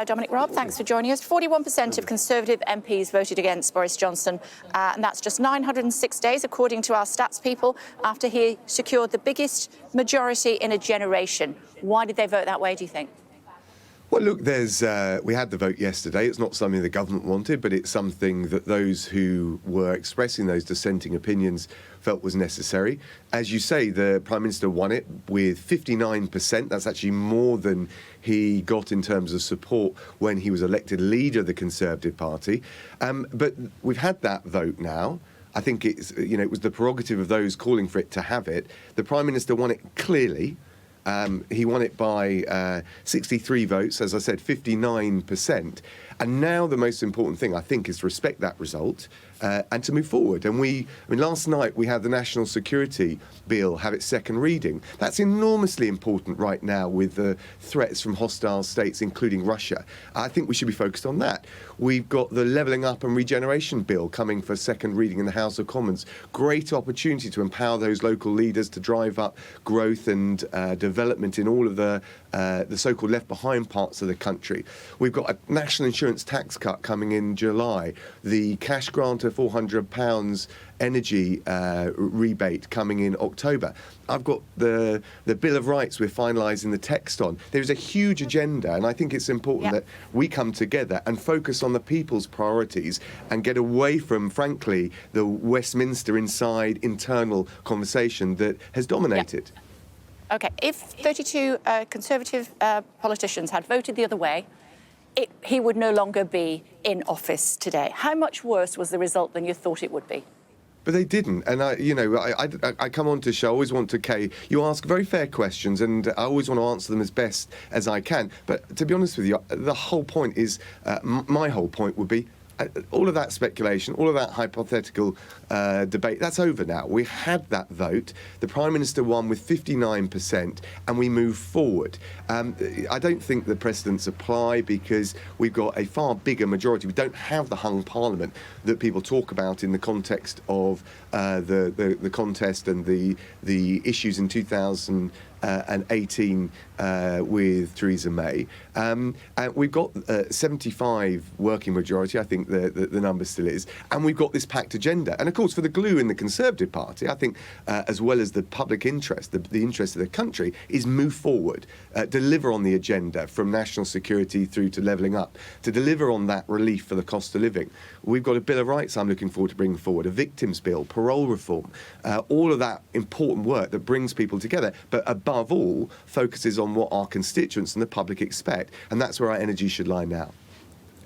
Dominic Raab. Thanks for joining us. 41% of Conservative MPs voted against Boris Johnson, and that's just 906 days, according to our stats people, after he secured the biggest majority in a generation. Why did they vote that way, do you think? Well, look, we had the vote yesterday. It's not something the government wanted, but it's something that those who were expressing those dissenting opinions felt was necessary. As you say, the Prime Minister won it with 59%. That's actually more than he got in terms of support when he was elected leader of the Conservative Party. But we've had that vote now. I think it was the prerogative of those calling for it to have it. The Prime Minister won it clearly. He won it by 63 votes, as I said, 59%. And now the most important thing, I think, is to respect that result and to move forward. And last night we had the National Security Bill have its second reading. That's enormously important right now with the threats from hostile states, including Russia. I think we should be focused on that. We've got the Levelling Up and Regeneration Bill coming for second reading in the House of Commons. Great opportunity to empower those local leaders to drive up growth and development in all of the so-called left-behind parts of the country. We've got a national insurance tax cut coming in July, the cash grant of £400 energy rebate coming in October. I've got the Bill of Rights we're finalising the text on. There's a huge agenda, and I think it's important that we come together and focus on the people's priorities and get away from, frankly, the Westminster inside internal conversation that has dominated. OK, if 32 Conservative politicians had voted the other way, he would no longer be in office today. How much worse was the result than you thought it would be? But they didn't, and I come on to show. I always want to. You ask very fair questions, and I always want to answer them as best as I can. But to be honest with you, the whole point is, my whole point would be, all of that speculation, all of that hypothetical debate, that's over now. We had that vote. The Prime Minister won with 59%, and we move forward. I don't think the precedents apply because we've got a far bigger majority. We don't have the hung Parliament that people talk about in the context of the contest and the issues in 2018 with Theresa May. And we've got 75 working majority, I think the number still is, and we've got this packed agenda. And of course, for the glue in the Conservative Party, I think, as well as the public interest, the interest of the country, is move forward, deliver on the agenda from national security through to levelling up, to deliver on that relief for the cost of living. We've got a Bill of Rights I'm looking forward to bringing forward, a victims bill, parole reform, all of that important work that brings people together, but above all, focuses on what our constituents and the public expect, and that's where our energy should lie now.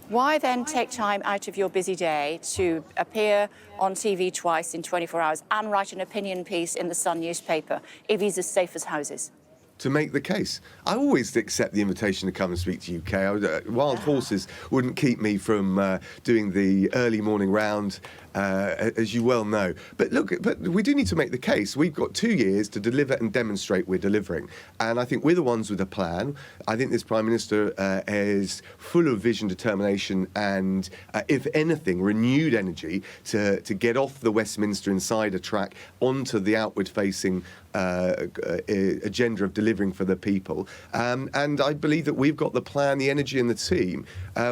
Why then take time out of your busy day to appear on TV twice in 24 hours and write an opinion piece in the Sun newspaper if he's as safe as houses? To make the case. I always accept the invitation to come and speak to UK. Wild horses wouldn't keep me from doing the early morning round, as you well know. But look, we do need to make the case. We've got 2 years to deliver and demonstrate we're delivering. And I think we're the ones with a plan. I think this Prime Minister is full of vision, determination and, if anything, renewed energy to get off the Westminster insider track onto the outward-facing agenda of delivering for the people. And I believe that we've got the plan, the energy and the team,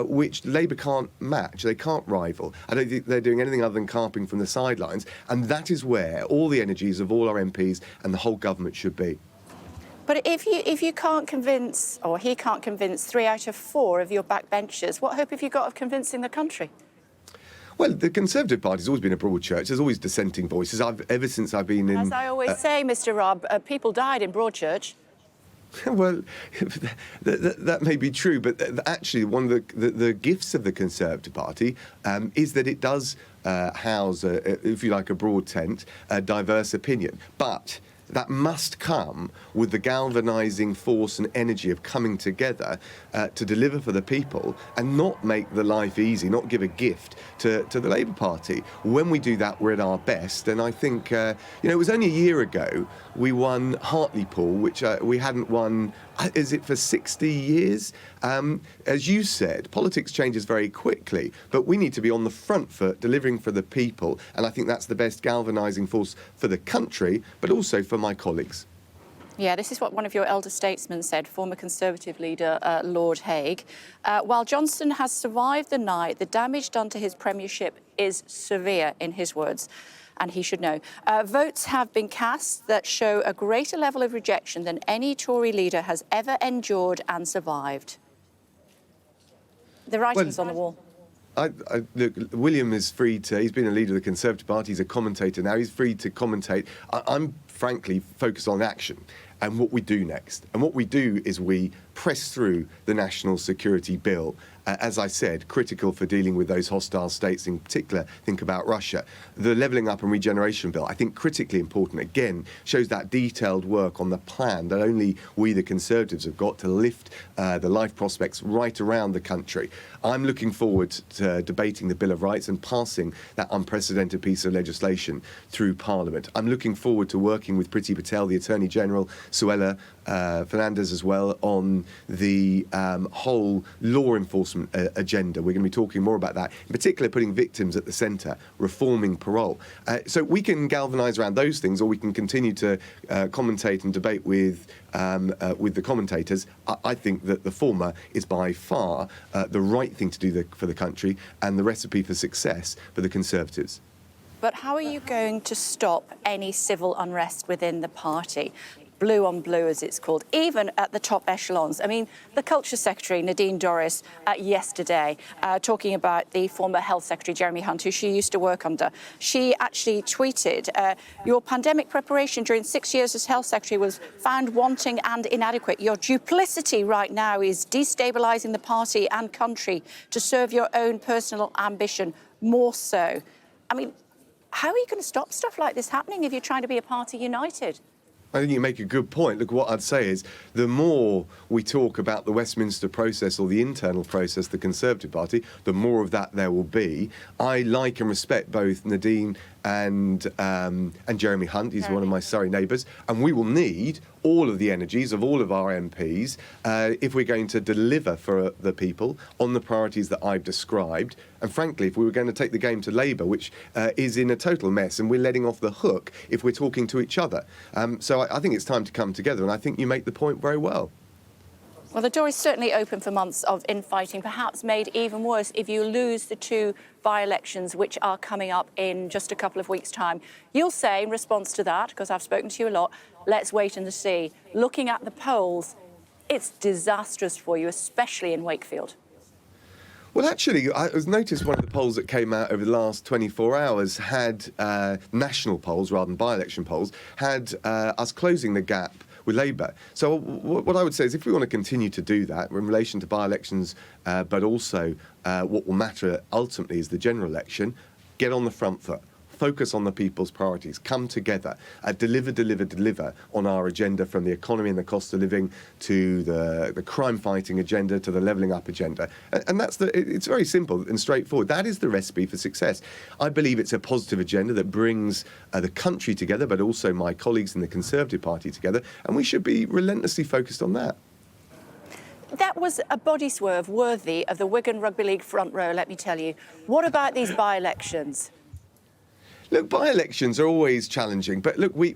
which Labour can't match. They can't rival. I don't think they're doing anything other than carping from the sidelines. And that is where all the energies of all our MPs and the whole government should be. But if you can't convince, or he can't convince 3 out of 4 of your backbenchers, what hope have you got of convincing the country? Well, the Conservative Party's always been a broad church. There's always dissenting voices. Ever since I've been in... As I always say, Mr Raab, people died in Broadchurch. Well, that may be true, but actually one of the gifts of the Conservative Party is that it does house, if you like, a broad tent, a diverse opinion. But that must come with the galvanising force and energy of coming together to deliver for the people and not make the life easy, not give a gift to the Labour Party. When we do that, we're at our best. And I think, it was only a year ago we won Hartlepool, which we hadn't won, is it for 60 years? As you said, politics changes very quickly, but we need to be on the front foot, delivering for the people. And I think that's the best galvanising force for the country, but also for my colleagues. Yeah, this is what one of your elder statesmen said, former Conservative leader Lord Hague. While Johnson has survived the night, the damage done to his premiership is severe, in his words, and he should know. Votes have been cast that show a greater level of rejection than any Tory leader has ever endured and survived. The writing's on the wall. Look, William is free to, he's been a leader of the Conservative Party, he's a commentator now, he's free to commentate. I'm frankly focused on action and what we do next. And what we do is we press through the National Security Bill, as I said, critical for dealing with those hostile states, in particular, think about Russia. The Levelling Up and Regeneration Bill, I think critically important, again, shows that detailed work on the plan that only we, the Conservatives, have got to lift the life prospects right around the country. I'm looking forward to debating the Bill of Rights and passing that unprecedented piece of legislation through Parliament. I'm looking forward to working with Priti Patel, the Attorney General, Suella Fernandez as well, on the whole law enforcement agenda. We're going to be talking more about that, in particular putting victims at the centre, reforming parole. So we can galvanise around those things, or we can continue to commentate and debate with the commentators. I think that the former is by far the right thing to do for the country and the recipe for success for the Conservatives. But how are you going to stop any civil unrest within the party? Blue on blue, as it's called, even at the top echelons. I mean, the Culture Secretary, Nadine Dorries, yesterday, talking about the former Health Secretary, Jeremy Hunt, who she used to work under. She actually tweeted, your pandemic preparation during 6 years as Health Secretary was found wanting and inadequate. Your duplicity right now is destabilising the party and country to serve your own personal ambition more so. I mean, how are you going to stop stuff like this happening if you're trying to be a party united? I think you make a good point. Look, what I'd say is the more we talk about the Westminster process or the internal process, the Conservative Party, the more of that there will be. I like and respect both Nadine and Jeremy Hunt. He's one of my Surrey neighbours. And we will need all of the energies of all of our MPs if we're going to deliver for the people on the priorities that I've described. And frankly, if we were going to take the game to Labour, which is in a total mess, and we're letting off the hook if we're talking to each other. So I think it's time to come together, and I think you make the point very well. Well, the door is certainly open for months of infighting, perhaps made even worse if you lose the two by-elections which are coming up in just a couple of weeks' time. You'll say, in response to that, because I've spoken to you a lot, let's wait and see. Looking at the polls, it's disastrous for you, especially in Wakefield. Well, actually, I noticed one of the polls that came out over the last 24 hours had national polls rather than by-election polls, had us closing the gap with Labour. So what I would say is if we want to continue to do that in relation to by-elections, but also what will matter ultimately is the general election, get on the front foot. Focus on the people's priorities, come together, deliver on our agenda, from the economy and the cost of living to the crime-fighting agenda to the levelling up agenda. And it's very simple and straightforward. That is the recipe for success. I believe it's a positive agenda that brings the country together, but also my colleagues in the Conservative Party together, and we should be relentlessly focused on that. That was a body swerve worthy of the Wigan Rugby League front row, let me tell you. What about these by-elections? Look, by-elections are always challenging, but look, we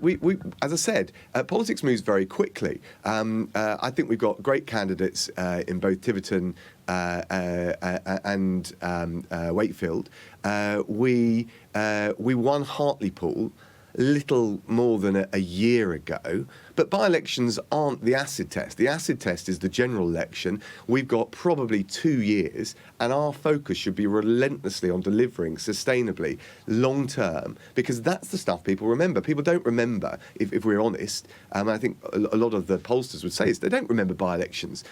as I said, politics moves very quickly. I think we've got great candidates in both Tiverton and Wakefield. We won Hartlepool little more than a year ago. But by-elections aren't the acid test. The acid test is the general election. We've got probably 2 years, and our focus should be relentlessly on delivering sustainably, long-term, because that's the stuff people remember. People don't remember, if we're honest, and I think a lot of the pollsters would say is they don't remember by-elections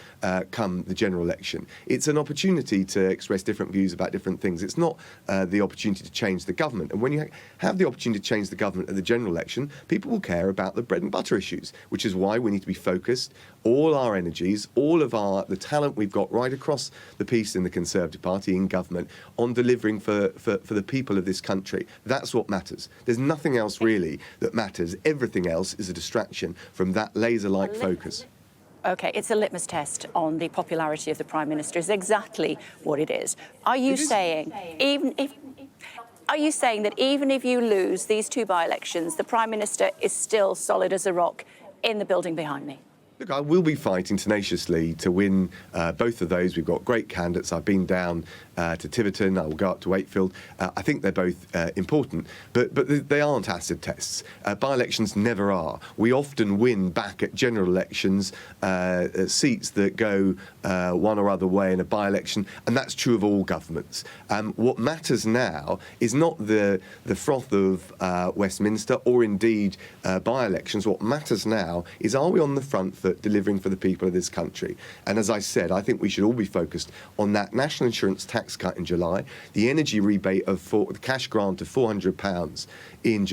come the general election. It's an opportunity to express different views about different things. It's not the opportunity to change the government. And when you have the opportunity to change the government at the general election, people will care about the bread and butter issues, which is why we need to be focused, all our energies, all of the talent we've got right across the piece in the Conservative Party, in government, on delivering for the people of this country. That's what matters. There's nothing else really that matters. Everything else is a distraction from that laser-like focus. OK, it's a litmus test on the popularity of the Prime Minister, is exactly what it is. Are you saying, Are you saying that even if you lose these two by-elections, the Prime Minister is still solid as a rock in the building behind me? Look, I will be fighting tenaciously to win both of those. We've got great candidates. I've been down to Tiverton. I will go up to Wakefield. I think they're both important, but they aren't acid tests. By-elections never are. We often win back at general elections seats that go one or other way in a by-election, and that's true of all governments. What matters now is not the froth of Westminster or indeed by-elections. What matters now is, are we on the front foot delivering for the people of this country? And as I said, I think we should all be focused on that national insurance tax cut in July, the energy rebate of the cash grant of £400 in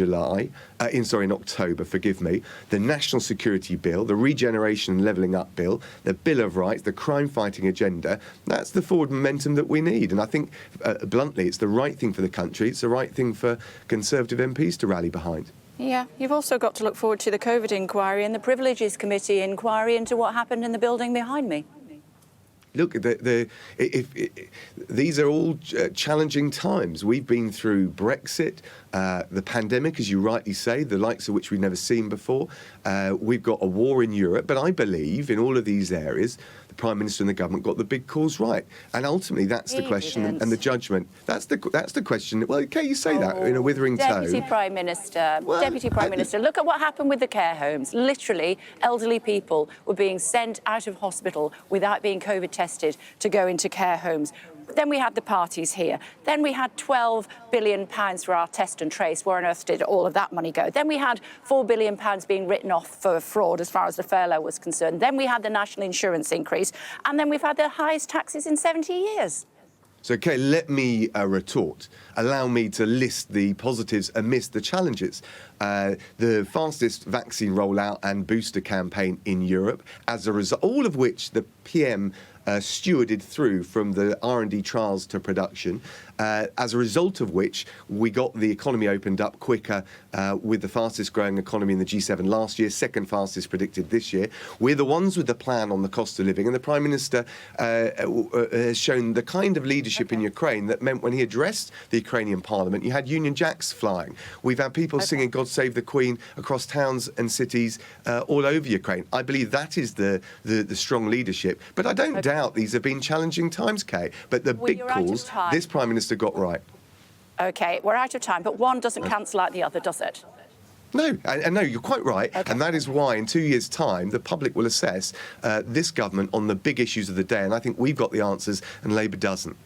in October, forgive me, the national security bill, the regeneration and levelling up bill, the Bill of Rights, the crime fighting agenda. That's the forward momentum that we need. And I think, bluntly, it's the right thing for the country. It's the right thing for Conservative MPs to rally behind. Yeah, you've also got to look forward to the COVID inquiry and the Privileges Committee inquiry into what happened in the building behind me. Look, these are all challenging times. We've been through Brexit, the pandemic, as you rightly say, the likes of which we've never seen before. We've got a war in Europe, but I believe in all of these areas, the Prime Minister and the government got the big calls right. And ultimately, that's the question and the judgment. That's the question. Well, okay, you say that in a withering tone. Deputy Prime Minister, look at what happened with the care homes. Literally, elderly people were being sent out of hospital without being COVID tested to go into care homes. Then we had the parties here. Then we had £12 billion for our test and trace. Where on earth did all of that money go? Then we had £4 billion being written off for fraud as far as the furlough was concerned. Then we had the national insurance increase. And then we've had the highest taxes in 70 years. So, okay, let me retort. Allow me to list the positives amidst the challenges. The fastest vaccine rollout and booster campaign in Europe, as a result, all of which the PM stewarded through from the R&D trials to production, as a result of which we got the economy opened up quicker with the fastest growing economy in the G7 last year, second fastest predicted this year. We're the ones with the plan on the cost of living, and the Prime Minister has shown the kind of leadership in Ukraine that meant when he addressed the Ukrainian Parliament, you had Union Jacks flying. We've had people singing God Save the Queen across towns and cities all over Ukraine. I believe that is the strong leadership. But I don't doubt these have been challenging times, Kay. But the big calls, this Prime Minister got right. OK, we're out of time, but one doesn't cancel out the other, does it? No, and no, you're quite right. Okay. And that is why in 2 years' time, the public will assess this government on the big issues of the day. And I think we've got the answers and Labour doesn't.